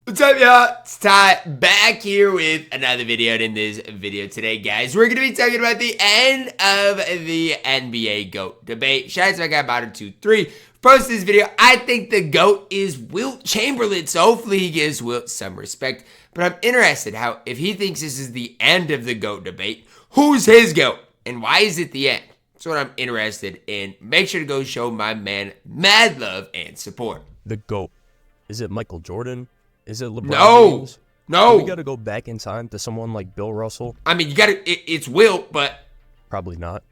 What's up, y'all? It's Ty back here with another video. And in this video today, guys, we're going to be talking about the end of the NBA GOAT debate. Shout out to my guy, moderntwothree. Post this video. I think the GOAT is Wilt Chamberlain, so hopefully he gives Wilt some respect. But I'm interested how, if he thinks this is the end of the GOAT debate, who's his GOAT? And why is it the end? That's what I'm interested in. Make sure to go show my man mad love and support. The GOAT. Is it Michael Jordan? Is it LeBron James? No. We got to go back in time to someone like Bill Russell. I mean, you got to, it's Wilt, but probably not.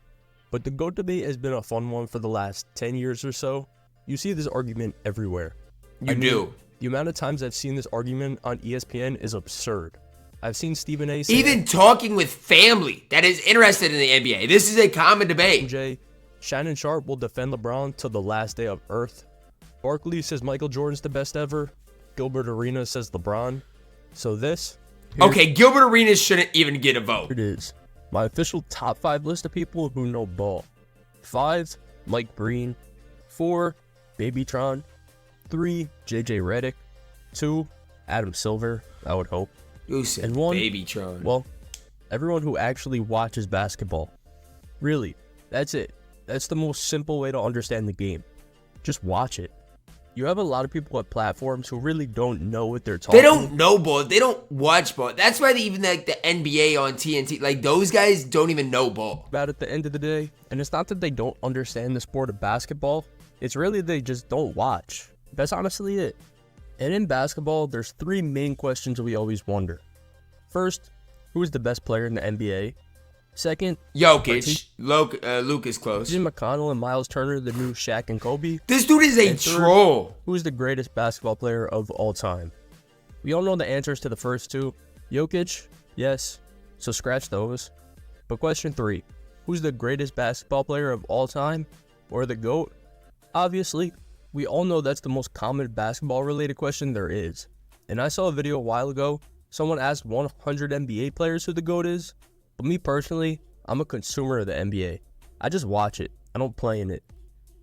But the GOAT debate has been a fun one for the last 10 years or so. You see this argument everywhere. You do. The amount of times I've seen this argument on ESPN is absurd. I've seen Stephen A. say even talking with family that is interested in the NBA. This is a common debate. MJ, Shannon Sharp will defend LeBron till the last day of Earth. Barkley says Michael Jordan's the best ever. Gilbert Arenas says LeBron. So this... Okay, Gilbert Arenas shouldn't even get a vote. It is. My official top 5 list of people who know ball. 5, Mike Breen. 4, Babytron. 3, JJ Redick. 2, Adam Silver, I would hope. You said and 1, Babytron. Well, everyone who actually watches basketball. Really, that's it. That's the most simple way to understand the game. Just watch it. You have a lot of people at platforms who really don't know what they're talking. They don't know ball. They don't watch ball. That's why they even like the NBA on TNT. Like those guys don't even know ball. About at the end of the day, and it's not that they don't understand the sport of basketball. It's really they just don't watch. That's honestly it. And in basketball, there's 3 main questions we always wonder. First, who is the best player in the NBA? Second, Jokic. Luke is close. Jim McConnell and Miles Turner the new Shaq and Kobe? This dude is a troll. Who is the greatest basketball player of all time? We all know the answers to the first 2. Jokic, yes, so scratch those. But question 3, who's the greatest basketball player of all time? Or the GOAT? Obviously, we all know that's the most common basketball related question there is. And I saw a video a while ago, someone asked 100 NBA players who the GOAT is. But me personally, I'm a consumer of the NBA. I just watch it. I don't play in it.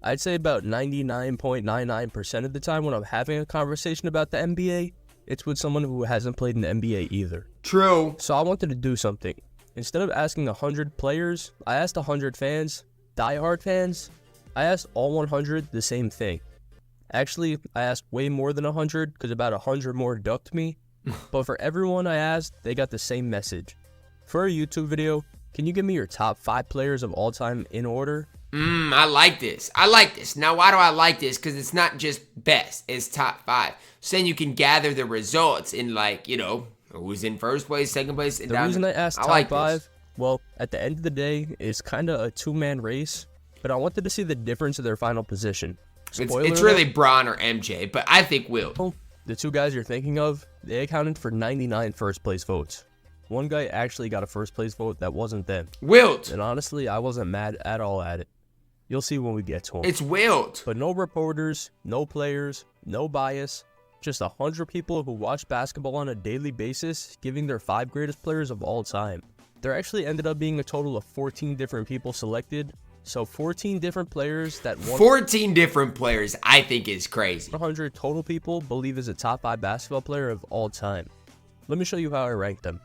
I'd say about 99.99% of the time when I'm having a conversation about the NBA, it's with someone who hasn't played in the NBA either. True. So I wanted to do something. Instead of asking 100 players, I asked 100 fans, diehard fans. I asked all 100 the same thing. Actually, I asked way more than 100 because about 100 more ducked me. But for everyone I asked, they got the same message. For a YouTube video, can you give me your top 5 players of all time in order? I like this. I like this. Now, why do I like this? Because it's not just best. It's top 5. So then you can gather the results in, like, you know, who's in first place, second place, and the down. Reason I asked top like 5, this. Well, at the end of the day, it's kind of a 2-man race. But I wanted to see the difference of their final position. It's really Bron or MJ, but I think Wilt. The 2 guys you're thinking of, they accounted for 99 first place votes. One guy actually got a first place vote that wasn't them. Wilt. And honestly, I wasn't mad at all at it. You'll see when we get to him. It's Wilt. But no reporters, no players, no bias. Just 100 people who watch basketball on a daily basis giving their 5 greatest players of all time. There actually ended up being a total of 14 different people selected. So 14 different players that 14 different players I think is crazy. 100 total people believe is a top 5 basketball player of all time. Let me show you how I ranked them.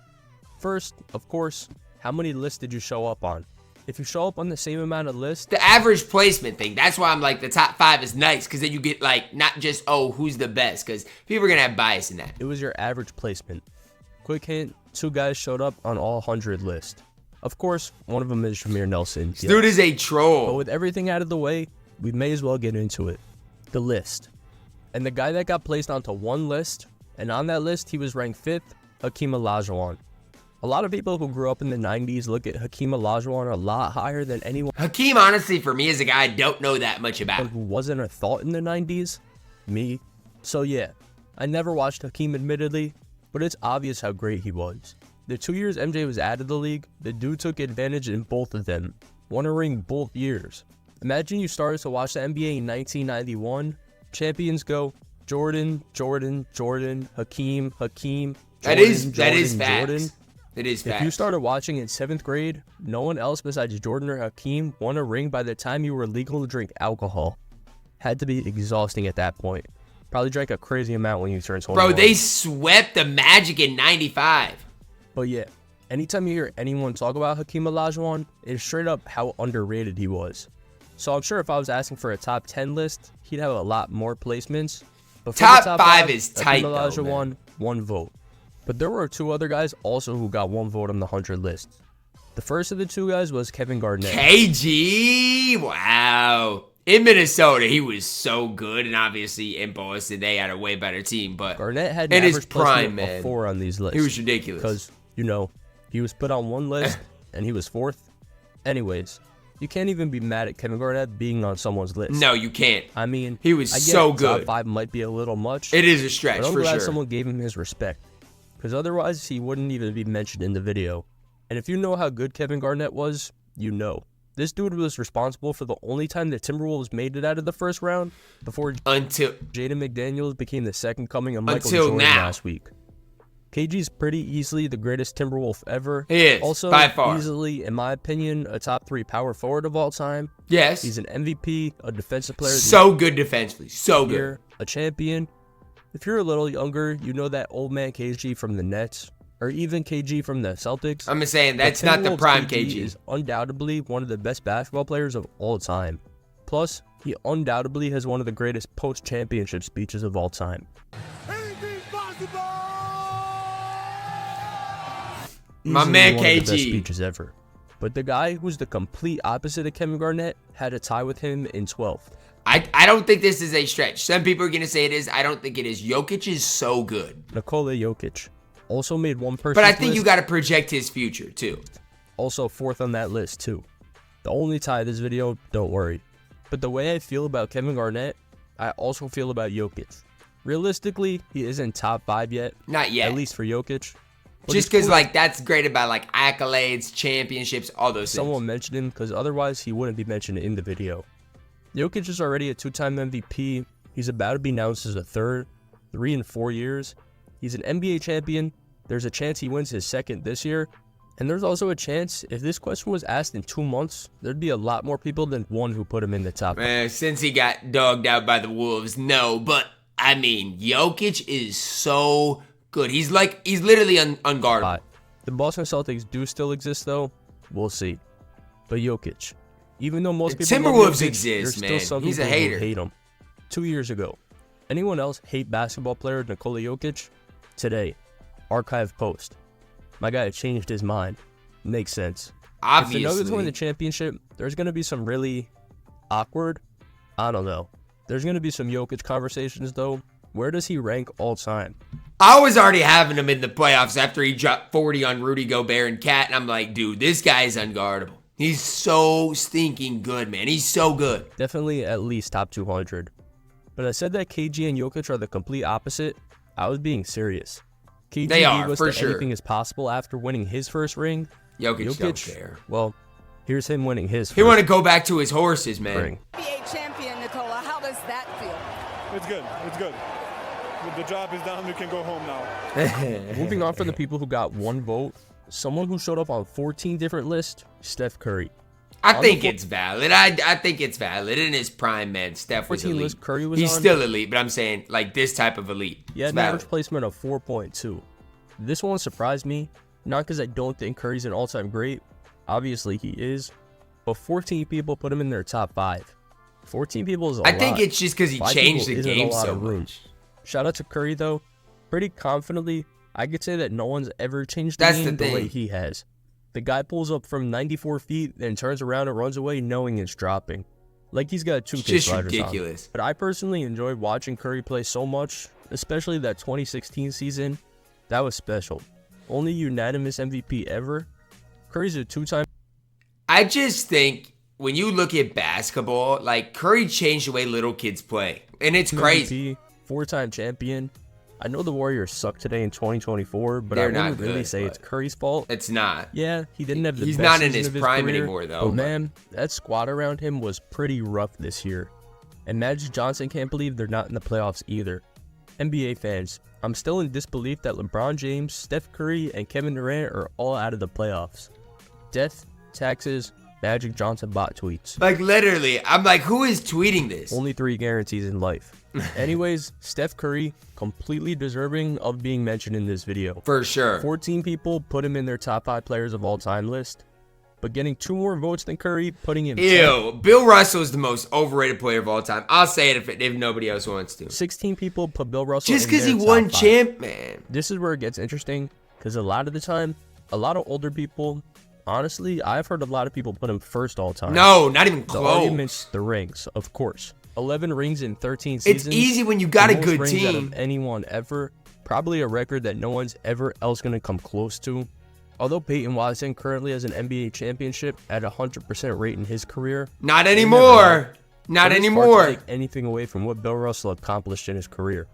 First, of course, how many lists did you show up on? If you show up on the same amount of lists... The average placement thing. That's why I'm like, the top 5 is nice. Because then you get, like, not just, oh, who's the best. Because people are going to have bias in that. It was your average placement. Quick hint, 2 guys showed up on all 100 lists. Of course, one of them is Jameer Nelson. This dude is a troll. But with everything out of the way, we may as well get into it. The list. And the guy that got placed onto one list, and on that list, he was ranked 5th, Hakeem Olajuwon. A lot of people who grew up in the 90s look at Hakeem Olajuwon a lot higher than anyone. Hakeem, honestly, for me, is a guy I don't know that much about. Who wasn't a thought in the 90s? Me. So yeah, I never watched Hakeem admittedly, but it's obvious how great he was. The 2 years MJ was out of the league, the dude took advantage in both of them, won a ring both years. Imagine you started to watch the NBA in 1991, champions go Jordan, Jordan, Jordan, Hakeem, Hakeem, Jordan, That is facts. Jordan. It is facts. If you started watching in 7th grade, no one else besides Jordan or Hakeem won a ring by the time you were legal to drink alcohol. Had to be exhausting at that point. Probably drank a crazy amount when you turned 21. Bro, they swept the Magic in 95. But yeah, anytime you hear anyone talk about Hakeem Olajuwon, it's straight up how underrated he was. So I'm sure if I was asking for a top 10 list, he'd have a lot more placements. But for Top the 5 is tight, Hakeem though, Olajuwon, man. 1 vote. But there were 2 other guys also who got 1 vote on the 100 list. The first of the 2 guys was Kevin Garnett. KG, wow. In Minnesota, he was so good, and obviously in Boston, they had a way better team. But Garnett had in an his average prime, placement man, of 4 on these lists. he was ridiculous. Because, you know, he was put on one list, and he was 4th. Anyways, you can't even be mad at Kevin Garnett being on someone's list. No, you can't. I mean, he was I get so Top good. 5 might be a little much. It is a stretch, but I'm for glad sure. someone gave him his respect. Because otherwise, he wouldn't even be mentioned in the video. And if you know how good Kevin Garnett was, you know. This dude was responsible for the only time the Timberwolves made it out of the first round before Until Jaden McDaniels became the second coming of Michael Until Jordan now. last week. KG's pretty easily the greatest Timberwolf ever. He is, also, by far. easily, in my opinion, a top 3 power forward of all time. yes, He's an MVP, a defensive player. so good defensively, so good. Year, a champion. If you're a little younger, you know that old man KG from the Nets, or even KG from the Celtics. I'm just saying that's not the Timberwolves prime KG KG. is undoubtedly one of the best basketball players of all time. Plus, he undoubtedly has one of the greatest post-championship speeches of all time. Anything's possible! My Easily man one of the best KG. speeches ever. But the guy who's the complete opposite of Kevin Garnett had a tie with him in 12th. I don't think this is a stretch. Some people are going to say it is. I don't think it is. Jokic is so good. Nikola Jokic also made one person. But I think you got to project his future, too. Also 4th on that list, too. The only tie this video, don't worry. But the way I feel about Kevin Garnett, I also feel about Jokic. Realistically, he isn't top 5 yet. Not yet. At least for Jokic. But Just it's because, cool like, that's great about, like, accolades, championships, all those someone things. mentioned him, because otherwise he wouldn't be mentioned in the video. Jokic is already a 2-time MVP. He's about to be announced as a 3rd, 3 in 4 years. He's an NBA champion. There's a chance he wins his 2nd this year. And there's also a chance, if this question was asked in 2 months, there'd be a lot more people than one who put him in the top. Since he got dogged out by the Wolves, no. But, I mean, Jokic is so good. He's literally unguardable. The Boston Celtics do still exist, though. We'll see. But Jokic, even though most The people love Timberwolves Jokic, exist, there's still man. some He's a people who hater. hate him. 2 years ago, anyone else hate basketball player Nikola Jokic? Today, archive post. My guy changed his mind. Makes sense. Obviously. If the Nuggets win the championship, there's going to be some really awkward, I don't know. There's going to be some Jokic conversations, though. Where does he rank all time? I was already having him in the playoffs after he dropped 40 on Rudy Gobert and Cat, and I'm like, dude, this guy is unguardable. He's so stinking good, man. He's so good. Definitely at least top 200. But I said that KG and Jokic are the complete opposite. I was being serious. KG They are, gave us for that sure. anything is possible after winning his first ring. Jokic don't care. Well, here's him winning his He first want to go back to his horses, man. ring. NBA champion, Nikola. How does that feel? It's good. It's good. The job is done. We can go home now. Moving on from the people who got 1 vote, someone who showed up on 14 different lists, Steph Curry. I think it's valid. I think it's valid. In his prime, man, Steph was 14 elite. list Curry was He's on. still elite, but I'm saying, like, this type of elite. He had It's an valid. average placement of 4.2. This one surprised me, not because I don't think Curry's an all-time great. Obviously, he is. But 14 people put him in their top 5. 14 people is a lot. I think it's just because he 5 changed people the isn't a game lot so of room. much. Shout out to Curry, though. Pretty confidently, I could say that no one's ever changed the That's the game the way thing. he has. The guy pulls up from 94 feet, then turns around and runs away knowing it's dropping. Like he's got 2K It's just sliders on. ridiculous. But I personally enjoyed watching Curry play so much, especially that 2016 season. That was special. Only unanimous MVP ever. Curry's a 2-time I just think when you look at basketball, like, Curry changed the way little kids play. And it's crazy. MVP, 4-time champion. I know the Warriors suck today in 2024, but They're I not wouldn't really good, say but it's Curry's fault. It's not. Yeah, he didn't have the He's best not in season his of prime career, anymore, though, But but- man, that squad around him was pretty rough this year. And Magic Johnson can't believe they're not in the playoffs either. NBA fans, I'm still in disbelief that LeBron James, Steph Curry, and Kevin Durant are all out of the playoffs. Death, taxes, Magic Johnson bot tweets. Like, literally, I'm like, who is tweeting this? Only 3 guarantees in life. Anyways, Steph Curry, completely deserving of being mentioned in this video. For sure. 14 people put him in their top 5 players of all time list, but getting 2 more votes than Curry, putting him Bill Russell is the most overrated player of all time. I'll say it if nobody else wants to. 16 people put Bill Russell just because he won champ, man. This is where it gets interesting, because a lot of the time, a lot of older people, honestly, I've heard a lot of people put him first all time. No, not even close. The argument's the rings, of course. 11 rings in 13 seasons. It's easy when you got a good rings team. Out of anyone ever. Probably a record that no one's ever else going to come close to. Although Peyton Watson currently has an NBA championship at 100% rate in his career. Not anymore. Not anymore. Hard to take anything away from what Bill Russell accomplished in his career.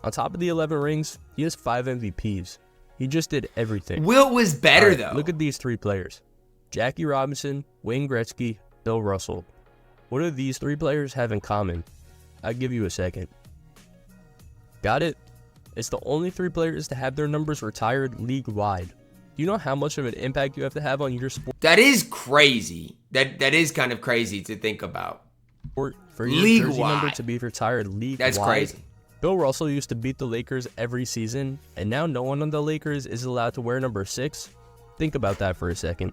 On top of the 11 rings, he has 5 MVPs. He just did everything. Wilt was better, though. Look at these 3 players. Jackie Robinson, Wayne Gretzky, Bill Russell. What do these 3 players have in common? I'll give you a second. Got it? It's the only 3 players to have their numbers retired league-wide. Do you know how much of an impact you have to have on your sport? That is crazy. That is kind of crazy to think about. For your jersey number to be retired league-wide. That's crazy. Bill Russell used to beat the Lakers every season, and now no one on the Lakers is allowed to wear number 6. Think about that for a second.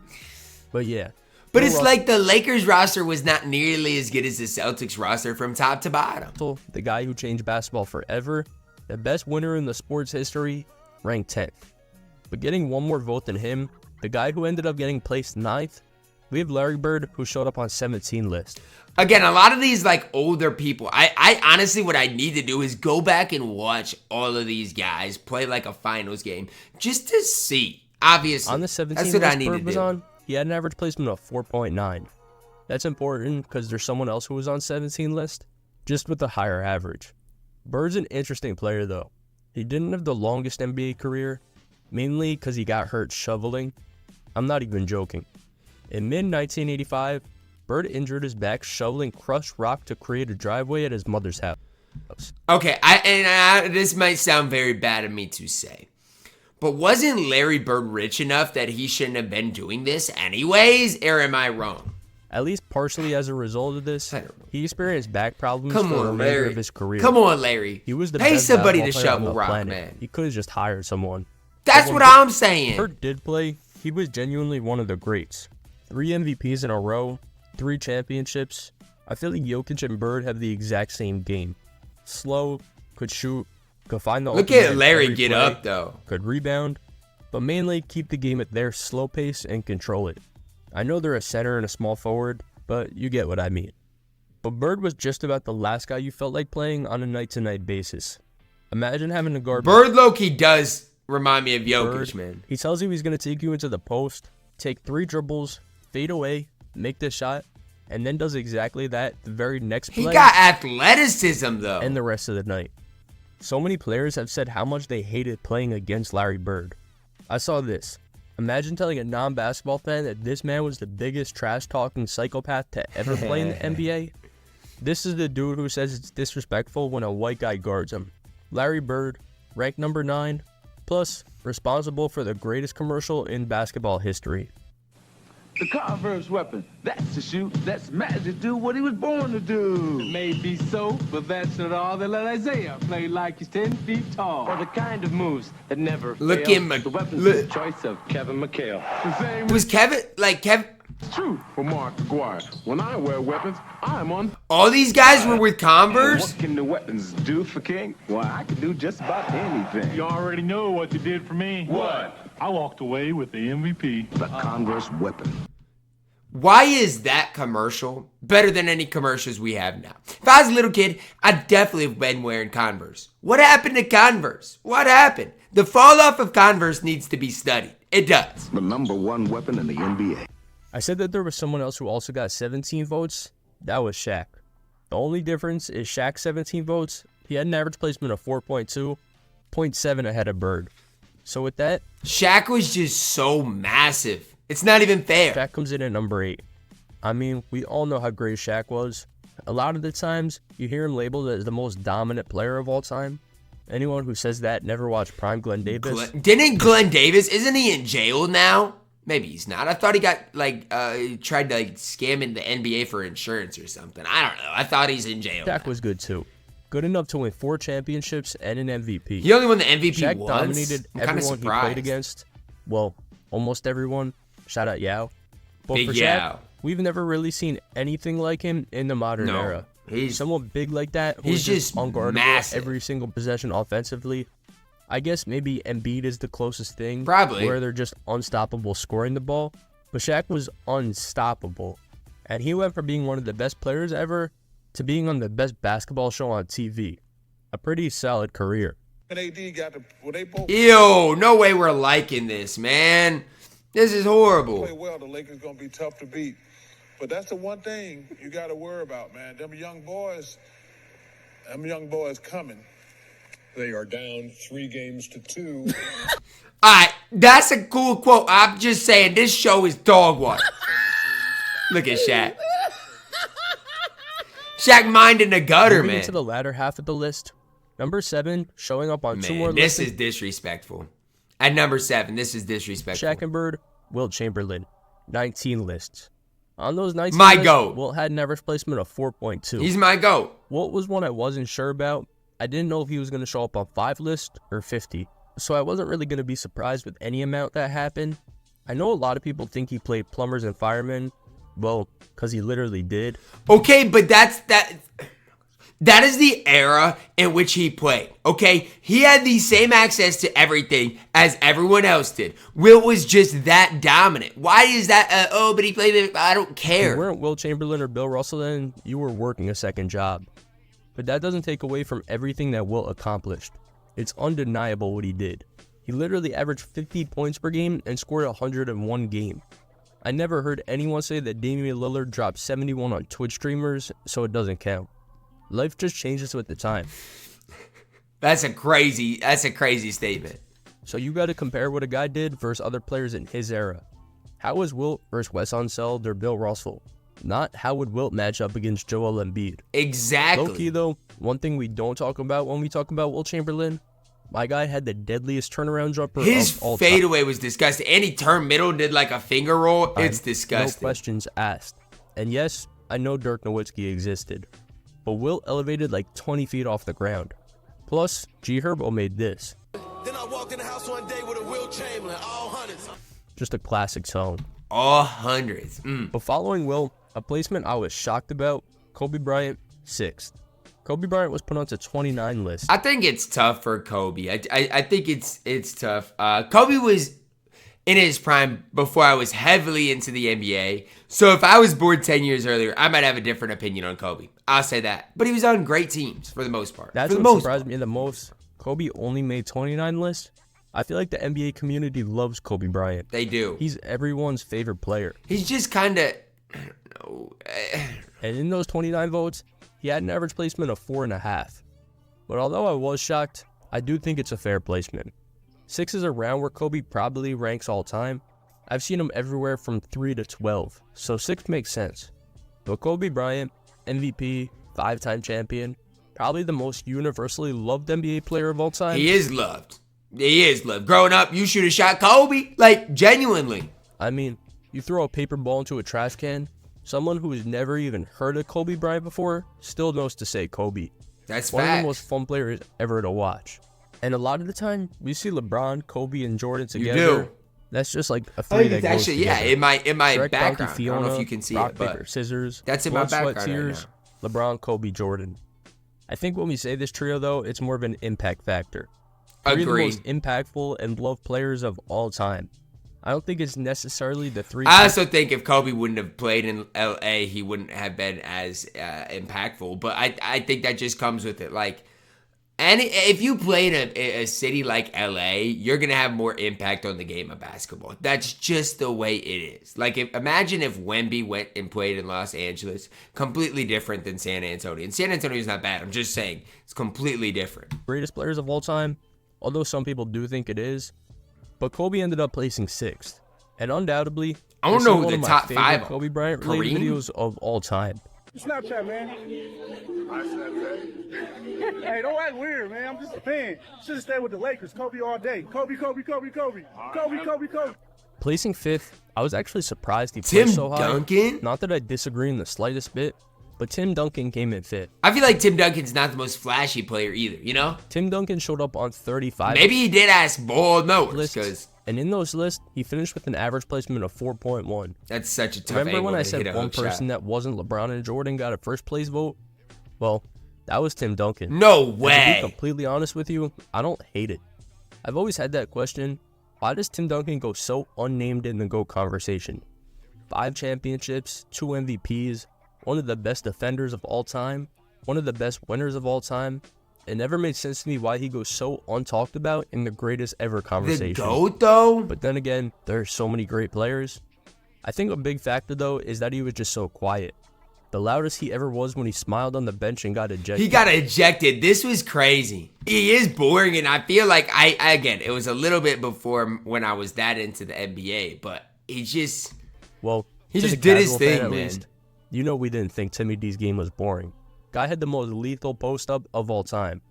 But yeah. But it's like the Lakers roster was not nearly as good as the Celtics roster from top to bottom. The guy who changed basketball forever, the best winner in the sport's history, ranked 10th. But getting 1 more vote than him, the guy who ended up getting placed 9th, we have Larry Bird, who showed up on 17 list. Again, a lot of these like older people, I honestly, what I need to do is go back and watch all of these guys play like a finals game just to see. Obviously, on the 17 that's what list I need Bird to was do. on, he had an average placement of 4.9. That's important because there's someone else who was on 17 list, just with a higher average. Bird's an interesting player though. He didn't have the longest NBA career, mainly because he got hurt shoveling. I'm not even joking. In mid-1985, Bird injured his back shoveling crushed rock to create a driveway at his mother's house. Okay, this might sound very bad of me to say, but wasn't Larry Bird rich enough that he shouldn't have been doing this anyways, or am I wrong? At least partially as a result of this, he experienced back problems for the remainder of his career. Come on, Larry. He was the Pay best somebody to basketball player on shovel the rock, planet. man. He could have just hired someone. That's what I'm saying. Bird did play. He was genuinely one of the greats. 3 MVPs in a row, 3 championships. I feel like Jokic and Bird have the exact same game. Slow, could shoot, could find the Look at Larry get up though. Could rebound, but mainly keep the game at their slow pace and control it. I know they're a center and a small forward, but you get what I mean. But Bird was just about the last guy you felt like playing on a night-to-night basis. Imagine having a guard. Bird low-key does remind me of Jokic, Bird, man. He tells you he's going to take you into the post, take 3 dribbles, fade away, make the shot, and then does exactly that the very next play. He got athleticism, though. And the rest of the night. So many players have said how much they hated playing against Larry Bird. I saw this. Imagine telling a non-basketball fan that this man was the biggest trash-talking psychopath to ever play in the NBA. This is the dude who says it's disrespectful when a white guy guards him. Larry Bird, ranked number 9, plus responsible for the greatest commercial in basketball history. The Converse weapon, that's to shoot, that's magic to do what he was born to do. It may be so, but that's not all. They let Isaiah play like he's 10 feet tall. Or the kind of moves that never Look fail. at The weapons of choice of Kevin McHale. The same Was Kevin, It's true for Mark McGuire. When I wear weapons, I'm on. all these guys were with Converse? What can the weapons do for King? Well, I can do just about anything. You already know what you did for me. What? I walked away with the MVP. The Converse weapon. Why is that commercial better than any commercials we have now? If I was a little kid, I'd definitely have been wearing Converse. What happened to Converse? What happened? The fall off of Converse needs to be studied. It does. The #1 weapon in the NBA. I said that there was someone else who also got 17 votes. That was Shaq. The only difference is Shaq's 17 votes. He had an average placement of 4.2, 0.7 ahead of Bird. So with that, Shaq was just so massive. It's not even fair. Shaq comes in at number 8. I mean, we all know how great Shaq was. A lot of the times, you hear him labeled as the most dominant player of all time. Anyone who says that never watched prime Glenn Davis. Didn't Glenn Davis, isn't he in jail now? Maybe he's not. I thought he got, like, tried to, like, scam in the NBA for insurance or something. I don't know. I thought he's in jail. Shaq was good too. Good enough to win 4 championships and an MVP. He only won the MVP Shaq once? dominated I'm kind of everyone he surprised. played against. Well, almost everyone. Shout out Yao. But Big for Yao. Shaq, we've never really seen anything like him in the modern era. He's someone big like that who's he's just unguardable massive. every single possession offensively. I guess maybe Embiid is the closest thing. Probably. Where they're just unstoppable scoring the ball. But Shaq was unstoppable. And he went from being one of the best players ever to being on the best basketball show on TV. A pretty solid career. Ew, no way we're liking this, man. This is horrible. Play well, the Lakers gonna be tough to beat. But that's the one thing you got to worry about, man. Them young boys coming. They are down 3 games to 2. All right, that's a cool quote. I'm just saying, this show is dog water. Look at Shaq. Shaq minding the gutter, Moving man. to the latter half of the list. Number 7, showing up on 2 more lists. This is disrespectful. At number 7, this is disrespectful. Shaq and Bird, Wilt Chamberlain, 19 lists. On those 19 My lists, GOAT. Wilt had an average placement of 4.2. He's my GOAT. Wilt was one I wasn't sure about. I didn't know if he was going to show up on 5 lists or 50. So I wasn't really going to be surprised with any amount that happened. I know a lot of people think he played plumbers and firemen. Well, because he literally did. Okay, but that is the era in which he played, okay? He had the same access to everything as everyone else did. Wilt was just that dominant. Why is that? But he played, I don't care. If you weren't Wilt Chamberlain or Bill Russell then, you were working a second job. But that doesn't take away from everything that Wilt accomplished. It's undeniable what he did. He literally averaged 50 points per game and scored 101 game. I never heard anyone say that Damian Lillard dropped 71 on Twitch streamers, so it doesn't count. Life just changes with the time. That's a crazy statement. So you got to compare what a guy did versus other players in his era. How was Wilt versus Wes Unseld or Bill Russell? Not how would Wilt match up against Joel Embiid. Exactly. Low-key though, one thing we don't talk about when we talk about Wilt Chamberlain, my guy had the deadliest turnaround jumper His of all time. fadeaway was disgusting. And he turned middle, did like a finger roll. It's disgusting. No questions asked. And yes, I know Dirk Nowitzki existed, but Wilt elevated like 20 feet off the ground. Plus, G Herbo made this. Then I walked in the house one day with a Wilt Chamberlain, all hundreds. Just a classic song. All hundreds. But following Wilt, a placement I was shocked about, Kobe Bryant, 6th. Kobe Bryant was put onto 29 lists. I think it's tough for Kobe. I think it's tough. Kobe was in his prime before I was heavily into the NBA. So if I was born 10 years earlier, I might have a different opinion on Kobe. I'll say that. But he was on great teams for the most part. That's what surprised me the most. Kobe only made 29 lists. I feel like the NBA community loves Kobe Bryant. They do. He's everyone's favorite player. He's just kind of, I don't know. And in those 29 votes, he had an average placement of 4.5. But although I was shocked, I do think it's a fair placement. 6 is around where Kobe probably ranks all time. I've seen him everywhere from 3 to 12, so 6 makes sense. But Kobe Bryant, MVP, 5-time champion, probably the most universally loved NBA player of all time. He is loved. He is loved. Growing up, you should have shot Kobe. Like, genuinely. I mean, you throw a paper ball into a trash can, someone who has never even heard of Kobe Bryant before still knows to say Kobe. That's one fact. of the most fun players ever to watch. And a lot of the time, we see LeBron, Kobe, and Jordan together. You do. That's just like a I three think that it's goes actually, together. yeah, in my Direct background. Donkey, I Fiona, don't know if you can see rock, it, but paper, scissors. that's in my blood, sweat, background right tears, LeBron, Kobe, Jordan. I think when we say this trio, though, it's more of an impact factor. Three of the most impactful and beloved players of all time. I don't think it's necessarily the three. I also think if Kobe wouldn't have played in LA, he wouldn't have been as impactful. But I think that just comes with it. Like, and if you play in a city like LA, you're gonna have more impact on the game of basketball. That's just the way it is. Like, imagine if Wemby went and played in Los Angeles, completely different than San Antonio. And San Antonio is not bad. I'm just saying it's completely different. Greatest players of all time, although some people do think it is. But Kobe ended up placing 6th, and undoubtedly, I don't know who the my top favorite 5 Kobe Bryant related videos of all time. Snapchat, man. Hey, don't act weird, man. I'm just a fan. Should have stayed with the Lakers. Kobe all day. Kobe, Kobe, Kobe, Kobe. Kobe, Kobe, Kobe. Placing 5th, I was actually surprised he Tim placed so high. Duncan? Not that I disagree in the slightest bit, but Tim Duncan came in 5th. I feel like Tim Duncan's not the most flashy player either, you know? Tim Duncan showed up on 35. Maybe he did ask bold numbers, because and in those lists, he finished with an average placement of 4.1. that's such a tough Remember angle when I to said hit a one hook person shot. that wasn't LeBron and Jordan got a first place vote? Well, that was Tim Duncan. No And way. to be completely honest with you, I don't hate it. I've always had that question. Why does Tim Duncan go so unnamed in the GOAT conversation? 5 championships, 2 MVPs, one of the best defenders of all time, one of the best winners of all time. It never made sense to me why he goes so untalked about in the greatest ever conversation. The GOAT, though? But then again, there are so many great players. I think a big factor, though, is that he was just so quiet. The loudest he ever was when he smiled on the bench and got ejected. He got ejected. This was crazy. He is boring, and I feel like again, it was a little bit before when I was that into the NBA, but he just... Well, he to just the did his casual fan thing, at man. least, you know we didn't think Timmy D's game was boring. Guy had the most lethal post-up of all time.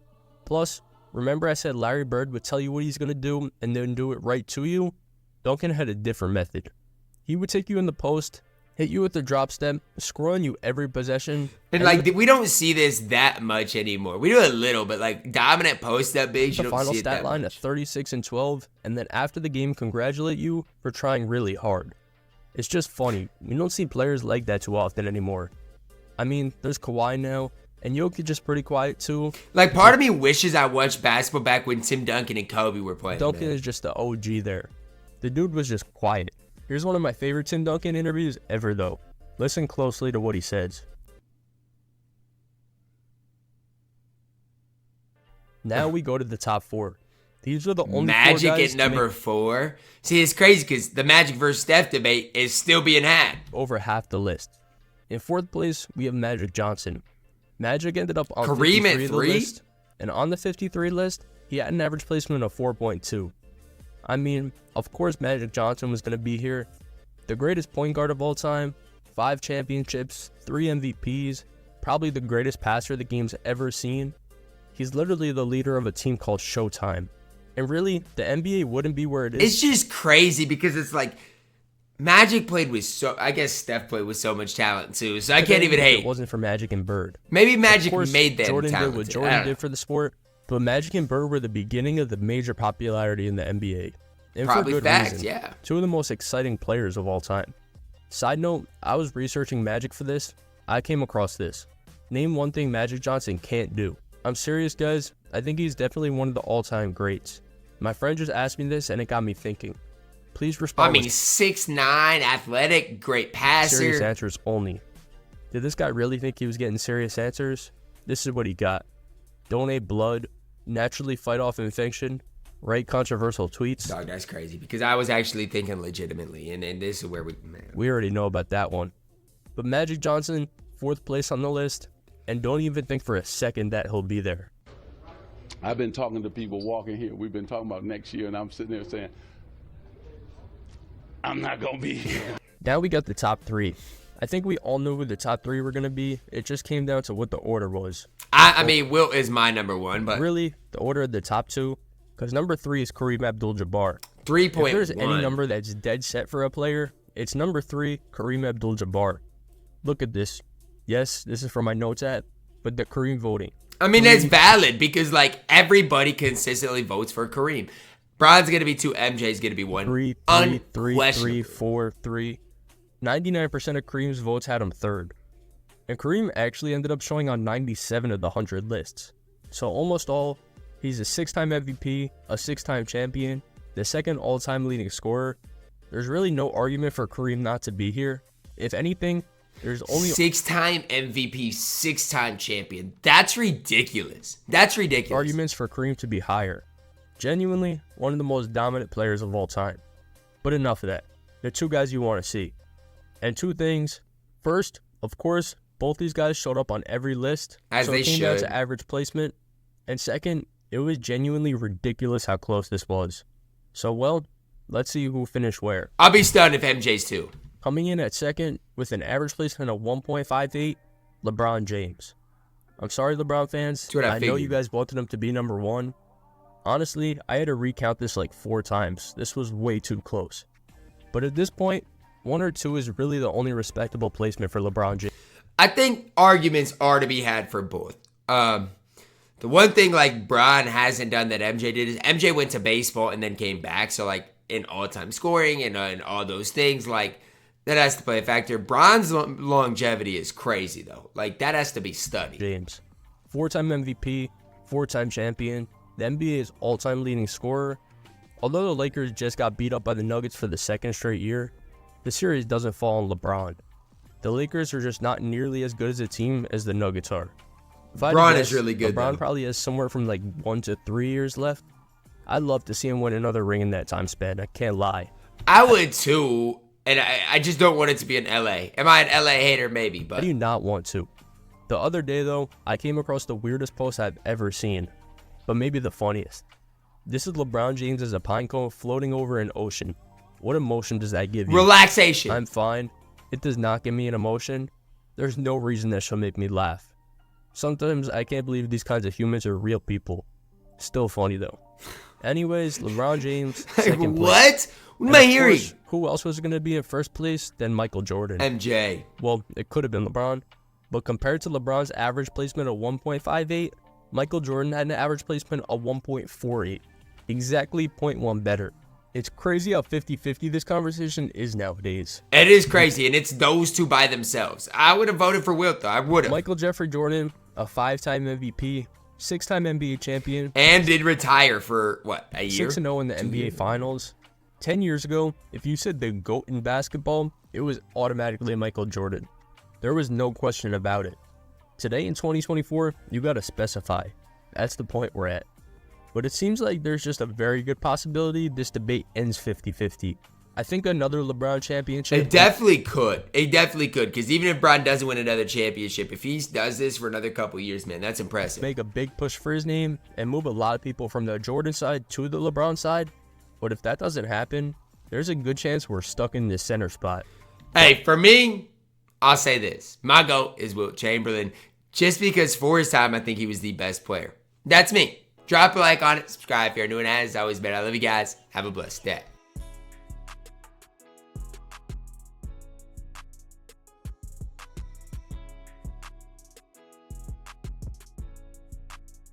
Plus, remember I said Larry Bird would tell you what he's going to do and then do it right to you? Duncan had a different method. He would take you in the post, hit you with the drop step, score on you every possession. And like, we don't see this that much anymore. We do a little, but like dominant post-up bigs, you the don't final see it stat that line much. at 36 and 12, and then after the game congratulate you for trying really hard. It's just funny. We don't see players like that too often anymore. I mean, there's Kawhi now, and Jokic is pretty quiet too. Like, part of me wishes I watched basketball back when Tim Duncan and Kobe were playing. Duncan man. is just the OG there. The dude was just quiet. Here's one of my favorite Tim Duncan interviews ever though. Listen closely to what he says. Now we go to the top 4. These are the only Magic 4 guys at number 4. See, it's crazy because the Magic versus Steph debate is still being had. Over half the list. In 4th place, we have Magic Johnson. Magic ended up on Kareem 53 at of the 3? list, and on the 53 list, he had an average placement of 4.2. I mean, of course Magic Johnson was going to be here. The greatest point guard of all time, 5 championships, 3 MVPs, probably the greatest passer the game's ever seen. He's literally the leader of a team called Showtime. And really, the NBA wouldn't be where it is. It's just crazy because it's like Magic played with I guess Steph played with so much talent too, so I can't even If hate. it wasn't for Magic and Bird. Maybe Magic Of course, made them Jordan talented. did what I Jordan don't know. did for the sport, but Magic and Bird were the beginning of the major popularity in the NBA. And Probably for good facts, reason. yeah. 2 of the most exciting players of all time. Side note, I was researching Magic for this. I came across this. Name one thing Magic Johnson can't do. I'm serious, guys. I think he's definitely one of the all-time greats. My friend just asked me this and it got me thinking. Please respond. I mean, 6'9", athletic, great passer. Serious answers only. Did this guy really think he was getting serious answers? This is what he got. Donate blood, naturally fight off infection, write controversial tweets. Dog, that's crazy because I was actually thinking legitimately, and this is where We already know about that one. But Magic Johnson, 4th place on the list, and don't even think for a second that he'll be there. I've been talking to people walking here. We've been talking about next year, and I'm sitting there saying, I'm not going to be here. Now we got the top 3. I think we all knew who the top 3 were going to be. It just came down to what the order was. I mean, Wilt is my number 1, but really, the order of the top 2, because number 3 is Kareem Abdul-Jabbar. 3.1. If there's any number that's dead set for a player, it's number 3, Kareem Abdul-Jabbar. Look at this. Yes, this is from my notes app, but the Kareem voting. I mean, that's valid because, like, everybody consistently votes for Kareem. Bron's going to be 2, MJ's going to be 1. 3, 4, 3. 99% of Kareem's votes had him 3rd. And Kareem actually ended up showing on 97 of the 100 lists. So almost all, he's a 6-time MVP, a 6-time champion, the 2nd all-time leading scorer. There's really no argument for Kareem not to be here. If anything, there's only 6-time MVP, 6-time champion. That's ridiculous. That's ridiculous. arguments for Kareem to be higher. Genuinely, one of the most dominant players of all time. But enough of that. The 2 guys you want to see. And 2 things. First, of course, both these guys showed up on every list. As so they it came down should. to average placement. And second, it was genuinely ridiculous how close this was. So, well, let's see who finished where. I'll be stunned if MJ's 2. Coming in at 2nd with an average placement of 1.58, LeBron James. I'm sorry, LeBron fans. That's what I know figured. you guys wanted him to be number 1. Honestly, I had to recount this like 4 times. This was way too close. But at this point, 1 or 2 is really the only respectable placement for LeBron James. I think arguments are to be had for both. The one thing like Bron hasn't done that MJ did is MJ went to baseball and then came back. So like in all-time scoring and all those things, like that has to play a factor. Bron's longevity is crazy though. Like that has to be studied. James, 4-time MVP, 4-time champion, the NBA's all-time leading scorer. Although the Lakers just got beat up by the Nuggets for the 2nd straight year, the series doesn't fall on LeBron. The Lakers are just not nearly as good as a team as the Nuggets are. LeBron is really good, LeBron though. probably has somewhere from like 1 to 3 years left. I'd love to see him win another ring in that time span. I can't lie. I would too, and I just don't want it to be in LA. Am I an LA hater? Maybe, but I do not want to. The other day, though, I came across the weirdest post I've ever seen, but maybe the funniest. This is LeBron James as a pine cone floating over an ocean. What emotion does that give you? Relaxation. I'm fine. It does not give me an emotion. There's no reason that should make me laugh. Sometimes I can't believe these kinds of humans are real people. Still funny though. Anyways, LeBron James, second place. What am I hearing? Who else was going to be in first place than Michael Jordan? MJ. Well, it could have been LeBron, but compared to LeBron's average placement of 1.58, Michael Jordan had an average placement of 1.48. Exactly 0.1 better. It's crazy how 50-50 this conversation is nowadays. It is crazy, and it's those two by themselves. I would have voted for Wilt, though. I would have. Michael Jeffrey Jordan, a 5-time MVP, 6-time NBA champion. And did retire for, what, a year? 6-0 in the NBA Finals. 10 years ago, if you said the GOAT in basketball, it was automatically Michael Jordan. There was no question about it. Today in 2024, you gotta specify. That's the point we're at. But it seems like there's just a very good possibility this debate ends 50-50. I think another LeBron championship... It definitely could. It definitely could. Because even if Bron doesn't win another championship, if he does this for another couple years, man, that's impressive. Make a big push for his name and move a lot of people from the Jordan side to the LeBron side. But if that doesn't happen, there's a good chance we're stuck in this center spot. Hey, for me, I'll say this. My GOAT is Wilt Chamberlain. Just because for his time, I think he was the best player. That's me. Drop a like on it. Subscribe if you're new, and as always, man, I love you guys. Have a blessed day.